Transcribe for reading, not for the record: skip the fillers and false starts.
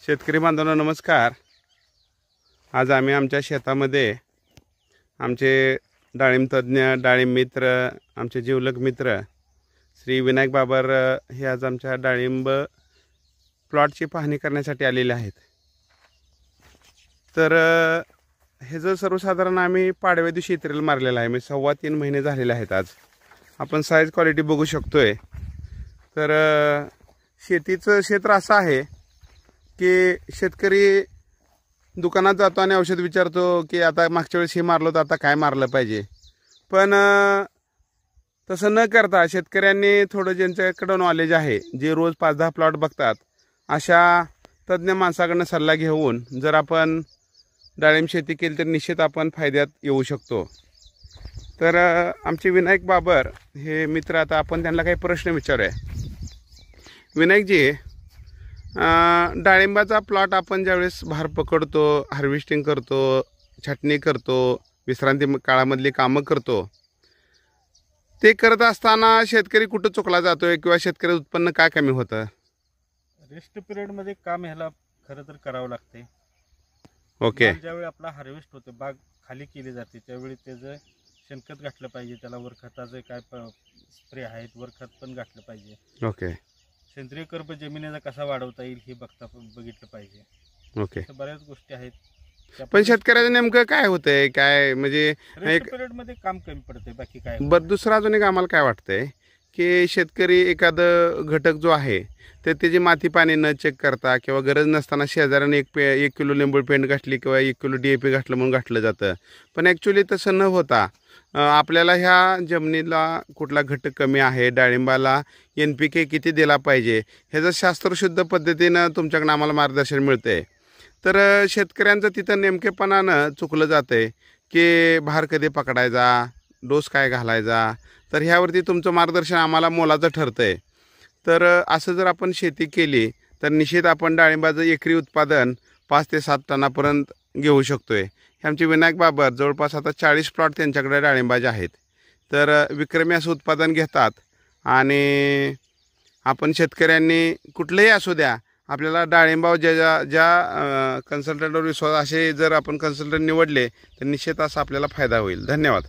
शेतकरी बांधवांनो नमस्कार। आज आम्ही आमच्या शेतामध्ये आमचे डाळिंब तज्ञ, डाळिंब मित्र, आमचे जीवलग मित्र श्री विनायक बाबर हे आज आमच्या डाळिंब प्लॉटची पाहणी करण्यासाठी आलेले आहेत। तर हे जो सर्वसाधारण आम्ही पाडव्या दिवशी इत्रेल मारलेला आहे, मी 3.25 महिने झालेले आहेत। आज आपण साईज क्वालिटी बघू शकतोय। तर शेतीचं क्षेत्र असं आहे की शेतकरी दुकानात जातो आणि औषध विचारतो की आता मागच्या वेळेस हे मारलं तर आता काय मारलं पाहिजे। पण तसं न करता शेतकऱ्यांनी थोडं ज्यांच्याकडे नॉलेज आहे, जे रोज 5-10 प्लॉट बघतात, अशा तज्ञ माणसाकडनं सल्ला घेऊन जर आपण डाळिंब शेती केली तर निश्चित आपण फायद्यात येऊ शकतो। तर आमचे विनायक बाबर हे मित्र, आता आपण त्यांना काही प्रश्न विचारूया। विनायकजी, डाळिंबाचा प्लॉट आपण ज्यावेळेस भार पकडतो, हार्वेस्टिंग करतो, छाटणी करतो, विश्रांती काळामधली कामं करतो, ते करत असताना शेतकरी कुठं चुकला जातोय किंवा शेतकरी उत्पन्न काय कमी होतं? रेस्ट पिरियड मध्ये काम ह्याला खरं तर करावं लागते। ओके। ज्यावेळी आपला हार्वेस्ट होते, बाग खाली केली जाते, त्यावेळी त्याचं शेणखत घातलं पाहिजे, त्याला वरखताचे काय स्प्रे आहेत, वरखत पण घातलं पाहिजे। ओके। सेंद्रिय कर्ब जमिनीचा कसा वाढवता येईल हे बघितलं पाहिजे। ओके। बऱ्याच गोष्टी आहेत, पण शेतकऱ्याचं नेमकं काय होतंय, काय म्हणजे रेस्ट पिरियड मध्ये काम कमी पडते, बाकी काय। दुसरं अजून एक आम्हाला काय वाटतंय की शेतकरी एखादं घटक जो आहे तर त्याची माती पाणी न चेक करता किंवा गरज नसताना शेजाऱ्याने 1 किलो लिंबू पेंट घातली किंवा 1 किलो DAP घातलं म्हणून घातलं जातं। पण ॲक्च्युली तसं न होता आपल्याला ह्या जमिनीला कुठला घटक कमी आहे, डाळिंबाला NPK किती दिला पाहिजे, ह्याचं शास्त्रशुद्ध पद्धतीनं तुमच्याकडनं आम्हाला मार्गदर्शन मिळतंय। तर शेतकऱ्यांचं तिथं नेमकेपणानं चुकलं जातंय की भार कधी पकडायचा, डोस काय घालायचा, तर ह्यावरती तुमचं मार्गदर्शन आम्हाला मोलाचं ठरतंय। तर असं जर आपण शेती केली तर निश्चित आपण डाळिंबाचं एकरी उत्पादन 5 ते 7 टनापर्यंत घेऊ शकतोय। हे आमचे विनायक बाबर जवळपास आता 40 प्लॉट त्यांच्याकडे डाळिंबाचे आहेत। तर विक्रमी असं उत्पादन घेतात आणि आपण शेतकऱ्यांनी कुठलंही असू द्या, आपल्याला डाळिंबावर ज्या कन्सल्टंटवर विश्वास, असे जर आपण कन्सल्टंट निवडले तर निश्चित असा आपल्याला फायदा होईल। धन्यवाद।